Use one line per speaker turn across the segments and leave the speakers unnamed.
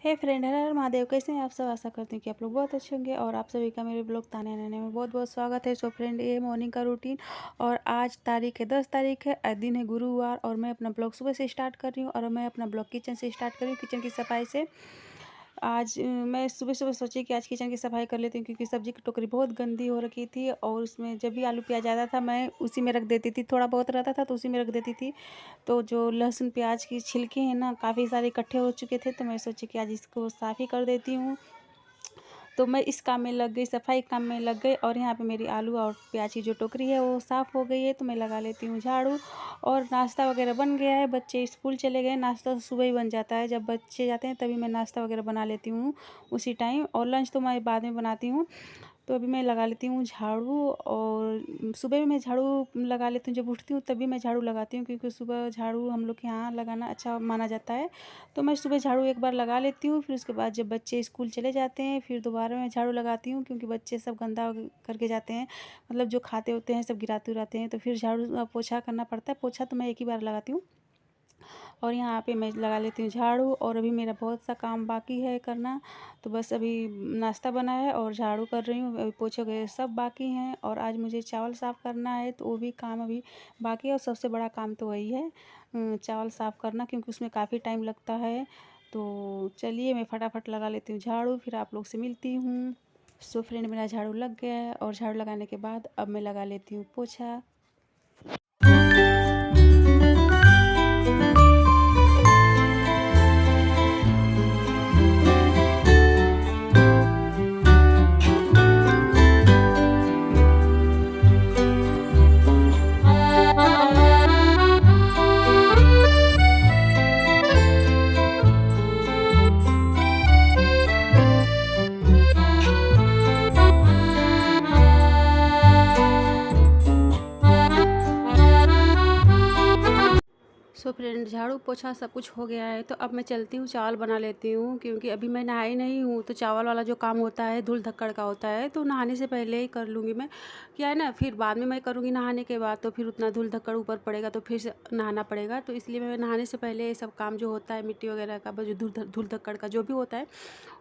हे friend, हर हर महादेव। कैसे हैं आप सब? आशा करती हूँ कि आप लोग बहुत अच्छे होंगे और आप सभी का मेरे ब्लॉग ताने नैने में बहुत बहुत स्वागत है। सो फ्रेंड, ये मॉर्निंग का रूटीन और आज तारीख है 10 तारीख है, आज दिन है गुरुवार और मैं अपना ब्लॉग सुबह से स्टार्ट कर रही हूँ और मैं अपना ब्लॉग किचन से स्टार्ट कर रही हूँ, किचन की सफाई से। आज मैं सुबह सुबह सोची कि आज किचन की सफाई कर लेती हूँ क्योंकि सब्जी की टोकरी बहुत गंदी हो रखी थी और उसमें जब भी आलू प्याज आता था मैं उसी में रख देती थी, थोड़ा बहुत रहता था तो उसी में रख देती थी। तो जो लहसुन प्याज की छिलके हैं ना, काफ़ी सारे इकट्ठे हो चुके थे, तो मैं सोची कि आज इसको साफ़ ही कर देती हूँ। तो मैं इस काम में लग गई, सफाई काम में लग गई और यहाँ पे मेरी आलू और प्याज की जो टोकरी है वो साफ़ हो गई है। तो मैं लगा लेती हूँ झाड़ू और नाश्ता वगैरह बन गया है। बच्चे स्कूल चले गए, नाश्ता तो सुबह ही बन जाता है, जब बच्चे जाते हैं तभी मैं नाश्ता वगैरह बना लेती हूँ उसी टाइम, और लंच तो मैं बाद में बनाती हूँ। तो अभी मैं लगा लेती हूँ झाड़ू और सुबह में मैं झाड़ू लगा लेती हूँ, जब उठती हूँ तभी मैं झाड़ू लगाती हूँ क्योंकि सुबह झाड़ू हम लोग के यहाँ लगाना अच्छा माना जाता है। तो मैं सुबह झाड़ू एक बार लगा लेती हूँ, फिर उसके बाद जब बच्चे स्कूल चले जाते हैं फिर दोबारा मैं झाड़ू लगाती हूँ क्योंकि बच्चे सब गंदा करके जाते हैं, मतलब जो खाते होते हैं सब गिराते उराते हैं, तो फिर झाड़ू पोछा करना पड़ता है। पोछा तो मैं एक ही बार लगाती हूँ और यहाँ पे मैं लगा लेती हूँ झाड़ू। और अभी मेरा बहुत सा काम बाकी है करना, तो बस अभी नाश्ता बना है और झाड़ू कर रही हूँ, अभी पोछे वगैरह सब बाकी हैं और आज मुझे चावल साफ़ करना है, तो वो भी काम अभी बाकी है और सबसे बड़ा काम तो वही है चावल साफ़ करना, क्योंकि उसमें काफ़ी टाइम लगता है। तो चलिए मैं फटाफट लगा लेती हूँ झाड़ू, फिर आप लोग से मिलती हूँ। सो फ्रेंड, मेरा झाड़ू लग गया है और झाड़ू लगाने के बाद अब मैं लगा लेती हूँ पोछा। सो फ्रेंड, झाड़ू पोछा सब कुछ हो गया है, तो अब मैं चलती हूँ चावल बना लेती हूँ क्योंकि अभी मैं नहाई नहीं हूँ, तो चावल वाला जो काम होता है धूल धक्कड़ का होता है, तो नहाने से पहले ही कर लूँगी मैं। क्या है ना, फिर बाद में मैं करूँगी नहाने के बाद, तो फिर उतना धूल धक्कड़ ऊपर पड़ेगा तो फिर से नहाना पड़ेगा, तो इसलिए मैं नहाने से पहले ये सब काम जो होता है मिट्टी वगैरह का, जो धूल धक्कड़ का जो भी होता है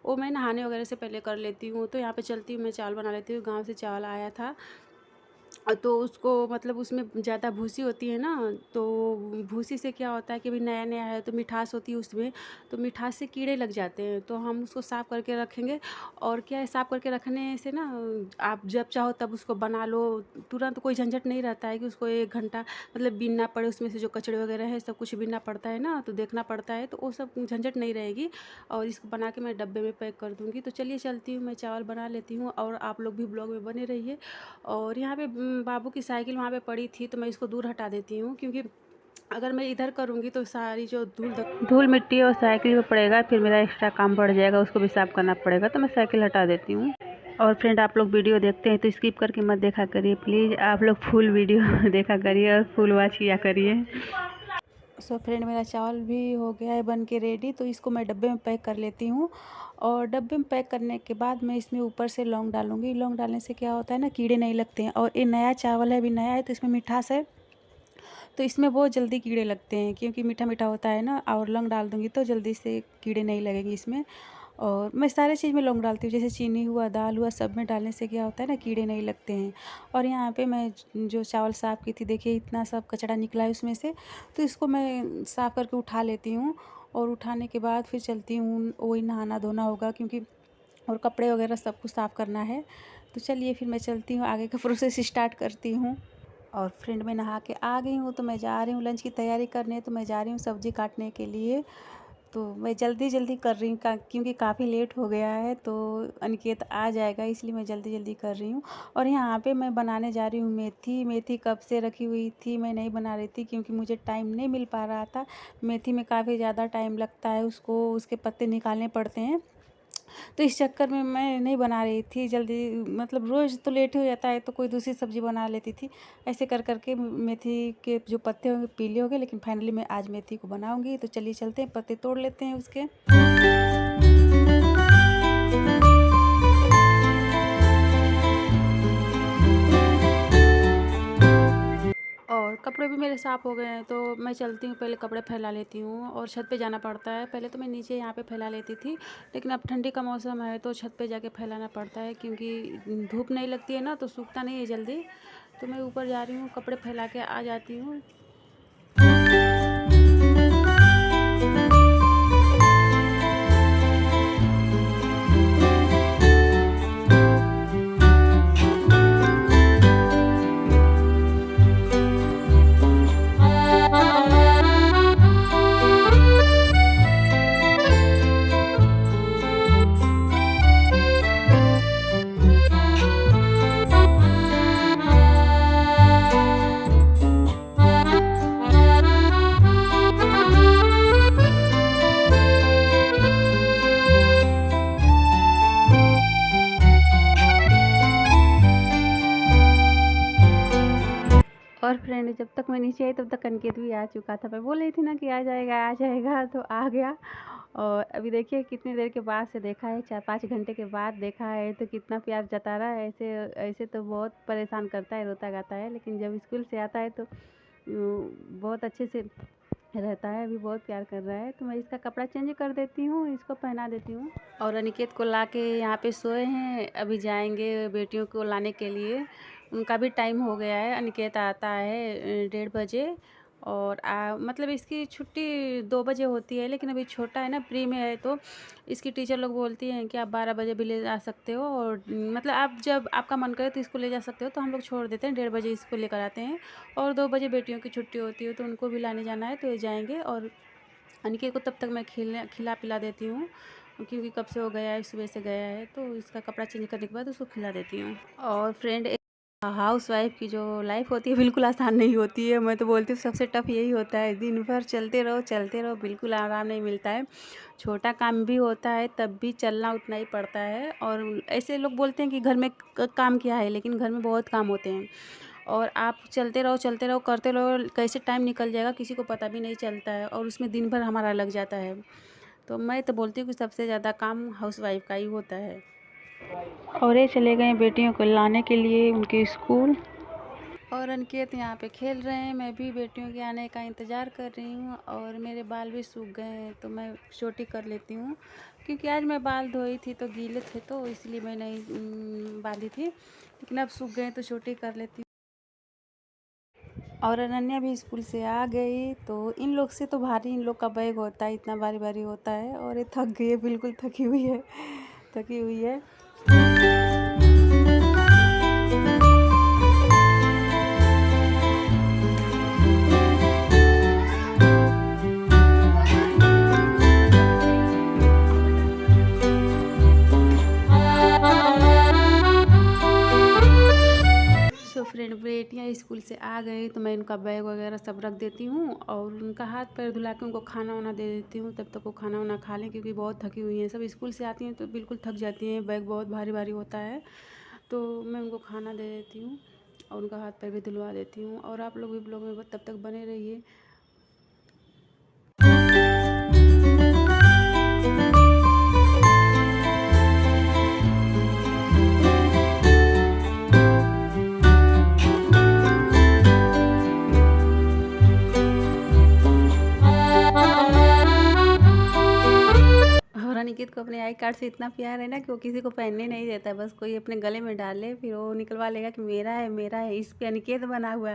वो मैं नहाने वगैरह से पहले कर लेती हूँ। तो यहाँ पर चलती हूँ, मैं चावल बना लेती हूँ। गाँव से चावल आया था तो उसको मतलब उसमें ज़्यादा भूसी होती है ना, तो भूसी से क्या होता है कि अभी नया नया है तो मिठास होती है उसमें, तो मिठास से कीड़े लग जाते हैं, तो हम उसको साफ़ करके रखेंगे। और क्या है, साफ़ करके रखने से ना आप जब चाहो तब उसको बना लो, तुरंत कोई झंझट नहीं रहता है कि उसको 1 घंटा मतलब बीनना पड़े, उसमें से जो कचड़े वगैरह है सब कुछ बीनना पड़ता है ना, तो देखना पड़ता है, तो वो सब झंझट नहीं रहेगी। और इसको बना के मैं डब्बे में पैक कर दूँगी। तो चलिए चलती हूँ, मैं चावल बना लेती हूँ और आप लोग भी ब्लॉग में बने रहिए। और यहाँ पे बाबू की साइकिल वहाँ पे पड़ी थी, तो मैं इसको दूर हटा देती हूँ क्योंकि अगर मैं इधर करूँगी तो सारी जो धूल मिट्टी और साइकिल पे पड़ेगा, फिर मेरा एक्स्ट्रा काम बढ़ जाएगा, उसको भी साफ़ करना पड़ेगा, तो मैं साइकिल हटा देती हूँ। और फ्रेंड, आप लोग वीडियो देखते हैं तो स्किप करके मत देखा करिए प्लीज़, आप लोग फुल वीडियो देखा करिए और फुल वॉच किया करिए। सो फ्रेंड, मेरा चावल भी हो गया है बन के रेडी, तो इसको मैं डब्बे में पैक कर लेती हूँ। और डब्बे में पैक करने के बाद मैं इसमें ऊपर से लौंग डालूँगी। लौंग डालने से क्या होता है ना, कीड़े नहीं लगते हैं, और ये नया चावल है, अभी नया है तो इसमें मिठास है, तो इसमें बहुत जल्दी कीड़े लगते हैं क्योंकि मीठा मीठा होता है ना, और लौंग डाल दूँगी तो जल्दी से कीड़े नहीं लगेंगे इसमें। और मैं सारे चीज़ में लौंग डालती हूँ, जैसे चीनी हुआ, दाल हुआ, सब में डालने से क्या होता है ना, कीड़े नहीं लगते हैं। और यहाँ पे मैं जो चावल साफ़ की थी, देखिए इतना सब कचरा निकला है उसमें से, तो इसको मैं साफ़ करके उठा लेती हूँ। और उठाने के बाद फिर चलती हूँ, वही नहाना धोना होगा क्योंकि और कपड़े वगैरह सब कुछ साफ़ करना है। तो चलिए फिर मैं चलती हूँ, आगे का प्रोसेस स्टार्ट करती हूँ। और फ्रेंड, मैं नहा के आ गई हूँ, तो मैं जा रही हूँ लंच की तैयारी करने, तो मैं जा रही हूँ सब्ज़ी काटने के लिए। तो मैं जल्दी जल्दी कर रही हूँ क्योंकि काफ़ी लेट हो गया है, तो अनिकेत आ जाएगा, इसलिए मैं जल्दी जल्दी कर रही हूँ। और यहाँ पे मैं बनाने जा रही हूँ मेथी। मेथी कब से रखी हुई थी, मैं नहीं बना रही थी क्योंकि मुझे टाइम नहीं मिल पा रहा था। मेथी में काफ़ी ज़्यादा टाइम लगता है, उसको उसके पत्ते निकालने पड़ते हैं, तो इस चक्कर में मैं नहीं बना रही थी जल्दी, मतलब रोज़ तो लेट हो जाता है तो कोई दूसरी सब्ज़ी बना लेती थी। ऐसे कर करके मेथी के जो पत्ते होंगे पीले हो गए, लेकिन फाइनली मैं आज मेथी को बनाऊंगी। तो चलिए चलते हैं, पत्ते तोड़ लेते हैं उसके। और कपड़े भी मेरे साफ़ हो गए हैं, तो मैं चलती हूँ, पहले कपड़े फैला लेती हूँ और छत पे जाना पड़ता है। पहले तो मैं नीचे यहाँ पे फैला लेती थी, लेकिन अब ठंडी का मौसम है तो छत पे जाके फैलाना पड़ता है, क्योंकि धूप नहीं लगती है ना तो सूखता नहीं है जल्दी। तो मैं ऊपर जा रही हूँ, कपड़े फैला के आ जाती हूँ। और फ्रेंड, जब तक मैं नीचे आई तब तक अनिकेत भी आ चुका था। मैं बोल रही थी ना कि आ जाएगा, तो आ गया। और अभी देखिए कितनी देर के बाद से देखा है, 4-5 घंटे के बाद देखा है, तो कितना प्यार जता रहा है। ऐसे ऐसे तो बहुत परेशान करता है, रोता गाता है, लेकिन जब स्कूल से आता है तो बहुत अच्छे से रहता है। अभी बहुत प्यार कर रहा है, तो मैं इसका कपड़ा चेंज कर देती हूँ, इसको पहना देती हूँ। और अनिकेत को ला के यहाँ पे सोए हैं, अभी जाएंगे बेटियों को लाने के लिए। उनका भी टाइम हो गया है, अनिकेत आता है 1:30 बजे। और मतलब इसकी छुट्टी 2 बजे होती है, लेकिन अभी छोटा है ना, प्री में है, तो इसकी टीचर लोग बोलती हैं कि आप 12 बजे भी ले जा सकते हो, और मतलब आप जब आपका मन करे तो इसको ले जा सकते हो। तो हम लोग छोड़ देते हैं, 1:30 बजे इसको लेकर आते हैं। और 2 बजे बेटियों की छुट्टी होती है, तो उनको भी लाने जाना है, तो ये जाएंगे। और अनिकेत को तब तक मैं खिला पिला देती हूँ, क्योंकि कब से वो गया है, सुबह से गया है, तो इसका कपड़ा चेंज करने के बाद उसको खिला देती हूँ। और फ्रेंड, हाउस वाइफ की जो लाइफ होती है बिल्कुल आसान नहीं होती है। मैं तो बोलती हूँ सबसे टफ यही होता है, दिन भर चलते रहो, बिल्कुल आराम नहीं मिलता है। छोटा काम भी होता है तब भी चलना उतना ही पड़ता है। और ऐसे लोग बोलते हैं कि घर में काम क्या है, लेकिन घर में बहुत काम होते हैं। और आप चलते रहो, करते रहो, कैसे टाइम निकल जाएगा किसी को पता भी नहीं चलता है, और उसमें दिन भर हमारा लग जाता है। तो मैं तो बोलती हूँ कि सबसे ज़्यादा काम हाउस वाइफ का ही होता है। और ये चले गए बेटियों को लाने के लिए उनके स्कूल। और अनिकेत यहाँ पे खेल रहे हैं, मैं भी बेटियों के आने का इंतज़ार कर रही हूँ। और मेरे बाल भी सूख गए हैं, तो मैं छोटी कर लेती हूँ, क्योंकि आज मैं बाल धोई थी तो गीले थे, तो इसलिए मैं नहीं बांधी थी, लेकिन अब सूख गए तो छोटी कर लेती हूँ। और अनन्या भी स्कूल से आ गई, तो इन लोग से तो भारी इन लोग का बैग होता है, इतना भारी भारी होता है। और ये थक गई है, बिल्कुल थकी हुई है। सो फ्रेंड, बेटियाँ स्कूल से आ गई तो मैं उनका बैग वगैरह सब रख देती हूँ, और उनका हाथ पैर धुला के उनको खाना वाना दे देती हूँ, तब तक वो खाना वाना खा लें, क्योंकि बहुत थकी हुई हैं। सब स्कूल से आती हैं तो बिल्कुल थक जाती हैं, बैग बहुत भारी भारी होता है। तो मैं उनको खाना दे देती हूँ और उनका हाथ पैर भी धुलवा देती हूँ। और आप लोग भी ब्लॉग में तब तक बने रहिए। और अनिकेत को अपने आई कार्ड से इतना प्यार है ना कि वो किसी को पहनने नहीं देता है, बस कोई अपने गले में डाल ले फिर वो निकलवा लेगा कि मेरा है। इस पे अनिकेत बना हुआ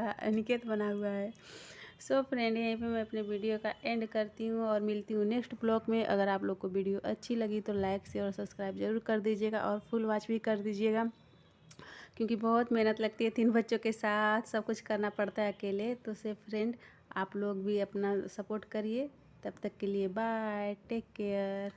है। सो फ्रेंड, यहीं पे मैं अपने वीडियो का एंड करती हूँ और मिलती हूँ नेक्स्ट ब्लॉग में। अगर आप लोग को वीडियो अच्छी लगी तो लाइक शेयर और सब्सक्राइब ज़रूर कर दीजिएगा, और फुल वॉच भी कर दीजिएगा, क्योंकि बहुत मेहनत लगती है। 3 बच्चों के साथ सब कुछ करना पड़ता है अकेले। तो से फ्रेंड, आप लोग भी अपना सपोर्ट करिए। तब तक के लिए बाय, टेक केयर।